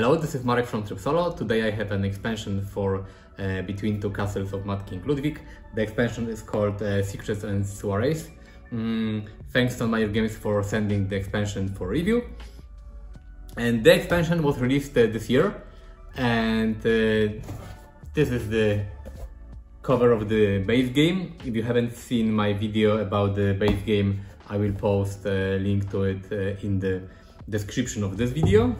Hello, this is Marek from Solo. Today I have an expansion for Between Two Castles of Mad King Ludwig. The expansion is called Secrets and Soirees. Thanks to Stonemaier Games for sending the expansion for review. And the expansion was released this year, and this is the cover of the base game. If you haven't seen my video about the base game, I will post a link to it in the description of this video.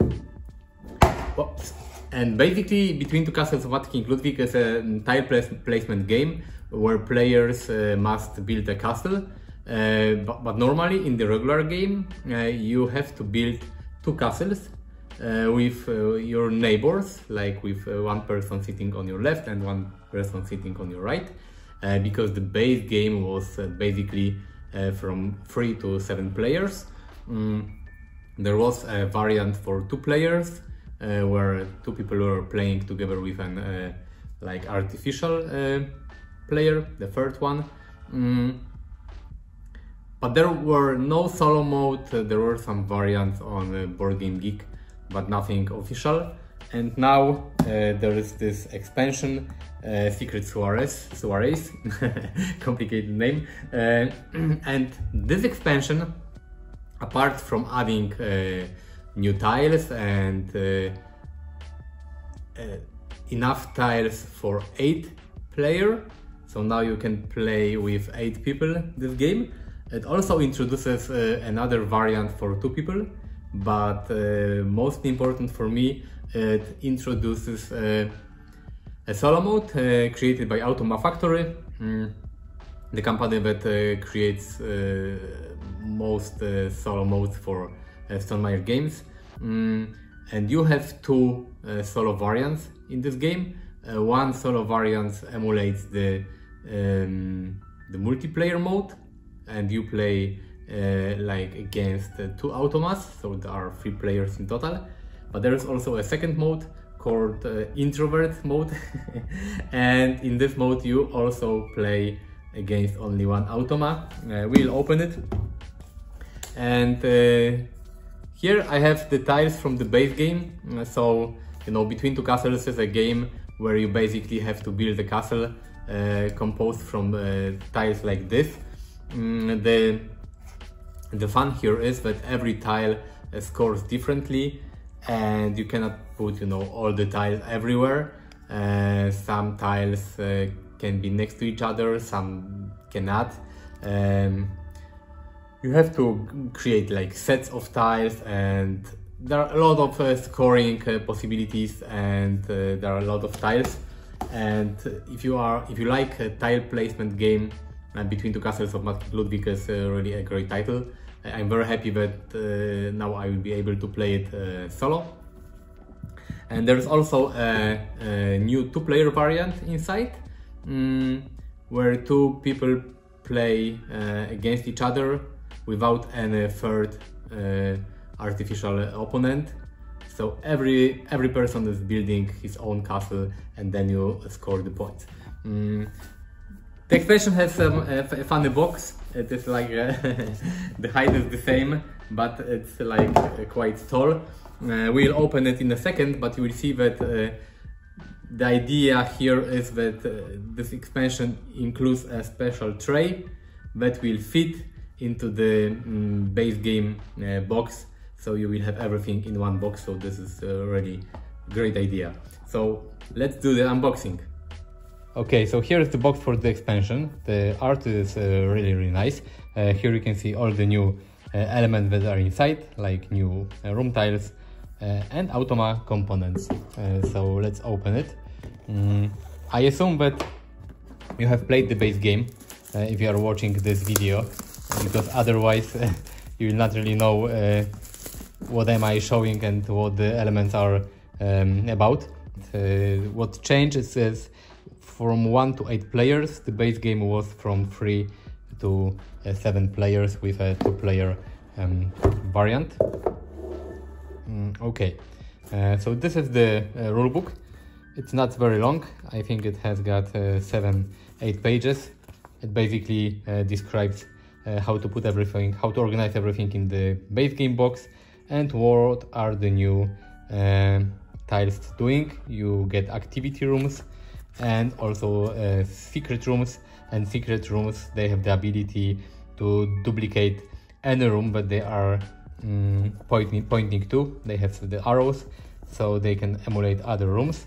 And basically, Between Two Castles of Mad King Ludwig is a tile placement game where players must build a castle. But normally in the regular game, you have to build two castles with your neighbors, like with one person sitting on your left and one person sitting on your right, because the base game was basically from 3 to 7 players. There was a variant for 2 players, where 2 people were playing together with an like artificial player, the third one. But there were no solo mode. There were some variants on Board Game Geek, but nothing official. And now there is this expansion, Secret Soirees, complicated name. And this expansion, apart from adding new tiles and enough tiles for 8 players, so now you can play with 8 people this game. It also introduces another variant for 2 people, but most important for me, it introduces a solo mode created by Automa Factory, the company that creates most solo modes for Stonemaier Games. And you have 2 solo variants in this game. One solo variant emulates the multiplayer mode, and you play like against 2 automas, so there are 3 players in total. But there is also a second mode called introvert mode, and in this mode you also play against only 1 automa. We'll open it, and here I have the tiles from the base game. So, you know, Between Two Castles is a game where you basically have to build a castle composed from tiles like this. The fun here is that every tile scores differently, and you cannot put, you know, all the tiles everywhere. Some tiles can be next to each other, some cannot. You have to create like sets of tiles, and there are a lot of scoring possibilities, and there are a lot of tiles. And if you like a tile placement game, Between Two Castles of Mad King Ludwig is really a great title. I'm very happy that now I will be able to play it solo. And there's also a new 2-player variant inside, where 2 people play against each other without any third artificial opponent. So every person is building his own castle, and then you score the points. The expansion has a funny box. It is like the height is the same, but it's like quite tall. We'll open it in a second, but you will see that the idea here is that this expansion includes a special tray that will fit into the base game box, so you will have everything in one box. So this is a really great idea. So let's do the unboxing. Okay, so here is the box for the expansion. The art is really nice. Here you can see all the new elements that are inside, like new room tiles and automa components. So let's open it. I assume that you have played the base game if you are watching this video, because otherwise you will not really know what am I showing and what the elements are about. What changed is from 1 to 8 players. The base game was from 3 to 7 players with a 2-player variant. Okay, so this is the rulebook. It's not very long. I think it has got 7-8 pages. It basically describes how to put everything, how to organize everything in the base game box, and what are the new tiles doing. You get activity rooms and also secret rooms. And secret rooms, they have the ability to duplicate any room that they are pointing to. They have the arrows, so they can emulate other rooms.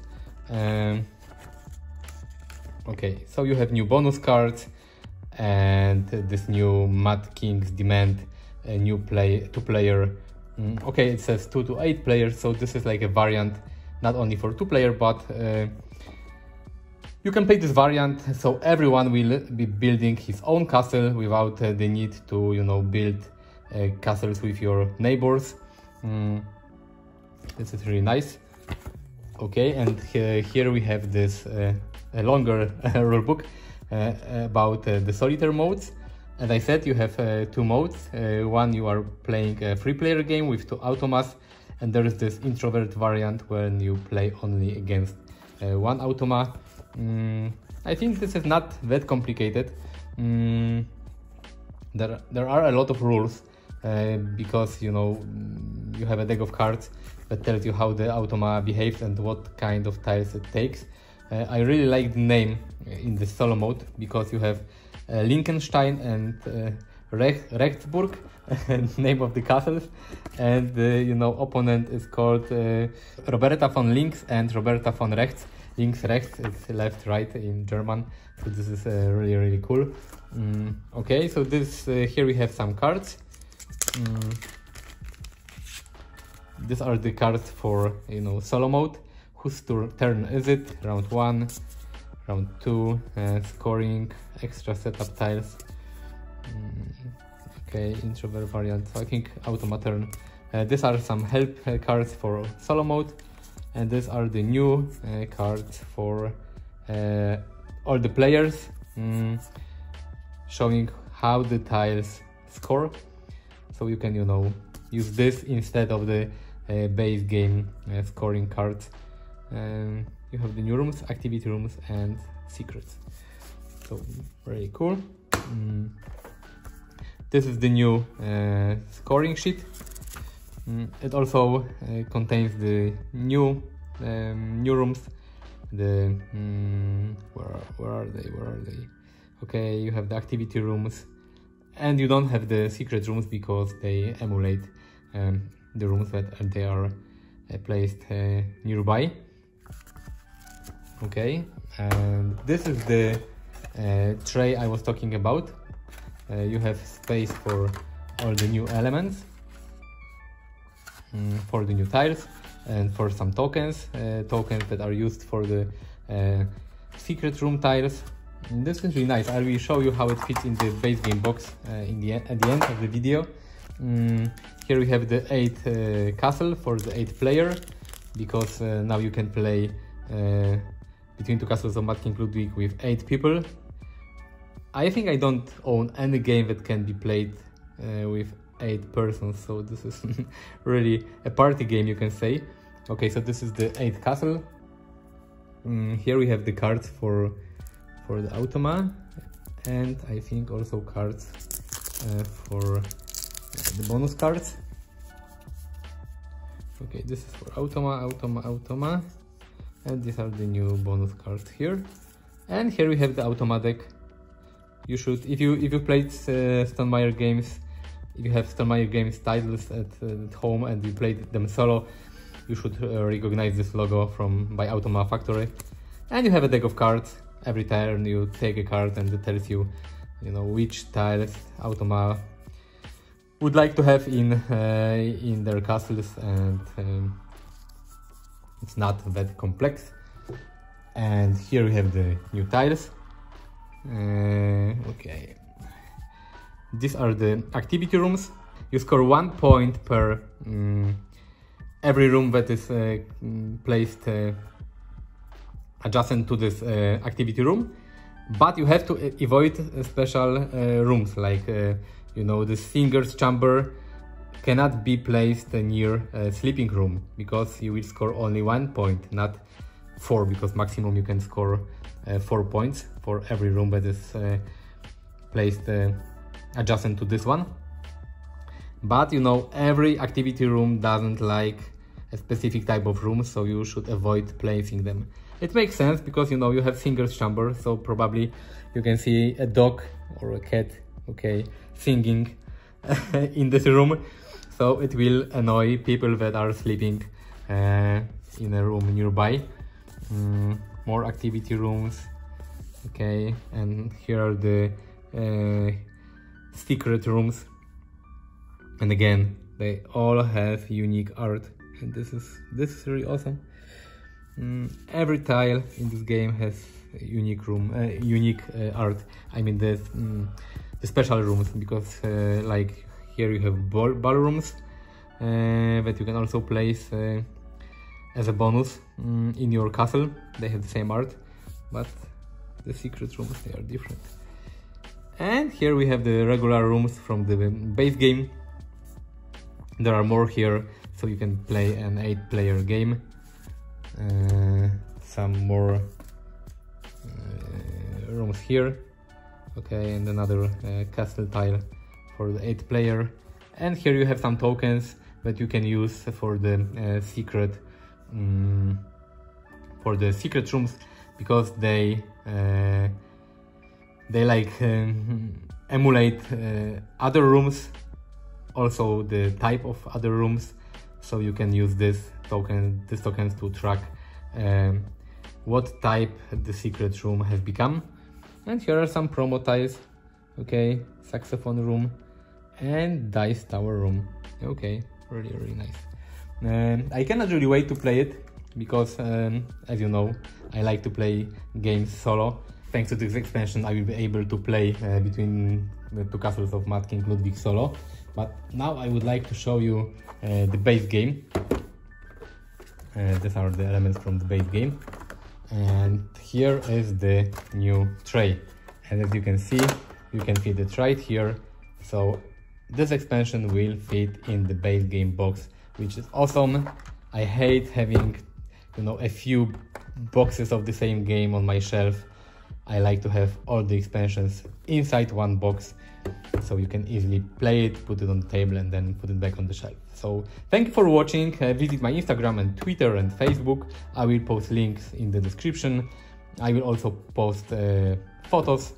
Okay, so you have new bonus cards and this new Mad King's Demand, a new two-player. Okay, it says 2 to 8 players, so this is like a variant not only for 2-player, but you can play this variant so everyone will be building his own castle without the need to, you know, build castles with your neighbors. This is really nice. Okay, and here we have this a longer rulebook about the solitaire modes. As I said, you have 2 modes. One, you are playing a 3-player game with 2 automas, and there is this introvert variant when you play only against 1 automa. I think this is not that complicated. There are a lot of rules because, you know, you have a deck of cards that tells you how the automa behaves and what kind of tiles it takes. I really like the name in the solo mode because you have Liechtenstein and Rechtsburg, name of the castles, and you know, opponent is called Roberta von Links and Roberta von Rechts. Links, rechts, it's left, right in German, so this is really cool. Okay, so this here we have some cards. These are the cards for, you know, solo mode. Whose turn is it? Round 1, round 2, scoring, extra setup tiles. Okay, introvert variant, so I think automa turn. These are some help cards for solo mode, and these are the new cards for all the players, showing how the tiles score. So you can, you know, use this instead of the base game scoring cards. You have the new rooms, activity rooms, and secrets. So very cool. This is the new scoring sheet. It also contains the new rooms. The where are they? Okay, you have the activity rooms, and you don't have the secret rooms because they emulate the rooms that they are placed nearby. Okay, and this is the tray I was talking about. You have space for all the new elements, for the new tiles, and for some tokens, tokens that are used for the secret room tiles. And this is really nice. I will show you how it fits in the base game box at the end of the video. Here we have the 8 castle for the 8 player, because now you can play between 2 castles of Mad King Ludwig with 8 people. I think I don't own any game that can be played with 8 persons, so this is really a party game, you can say. Okay, so this is the 8th castle. Here we have the cards for the automa, and I think also cards for the bonus cards. Okay, this is for automa, and these are the new bonus cards here. And here we have the automa deck. You should, if you played Stonemaier Games, if you have Stonemaier Games titles at home and you played them solo, you should recognize this logo by Automa Factory. And you have a deck of cards. Every turn you take a card and it tells you, you know, which tiles Automa would like to have in their castles, and it's not that complex. And here we have the new tiles. Okay, these are the activity rooms. You score 1 point per every room that is placed adjacent to this activity room, but you have to avoid special rooms like you know, the singer's chamber cannot be placed near a sleeping room, because you will score only 1 point, not 4, because maximum you can score 4 points for every room that is placed adjacent to this one. But you know, every activity room doesn't like a specific type of room, so you should avoid placing them. It makes sense because, you know, you have single chamber, so probably you can see a dog or a cat, okay, singing in this room, so it will annoy people that are sleeping in a room nearby. More activity rooms, okay, and here are the secret rooms, and again they all have unique art, and this is really awesome. Every tile in this game has a unique art. I mean the special rooms, because like here you have ballrooms that you can also place as a bonus in your castle. They have the same art, but the secret rooms, they are different. And here we have the regular rooms from the base game. There are more here, so you can play an 8-player game. Some more rooms here, okay, and another castle tile for the 8-player. And here you have some tokens that you can use for the secret rooms, because they like emulate other rooms, also the type of other rooms, so you can use these tokens to track what type the secret room has become. And here are some promo tiles, okay, saxophone room and dice tower room, okay, really nice. I cannot really wait to play it, because as you know, I like to play games solo. Thanks to this expansion, I will be able to play between the two castles of Mad King Ludwig solo. But now I would like to show you the base game. These are the elements from the base game. And here is the new tray. And as you can see it right here. So this expansion will fit in the base game box, which is awesome. I hate having, you know, a few boxes of the same game on my shelf. I like to have all the expansions inside one box, so you can easily play it, put it on the table, and then put it back on the shelf. So thank you for watching. Visit my Instagram and Twitter and Facebook. I will post links in the description. I will also post photos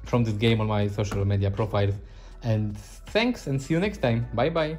from this game on my social media profiles. And thanks, and see you next time. Bye bye.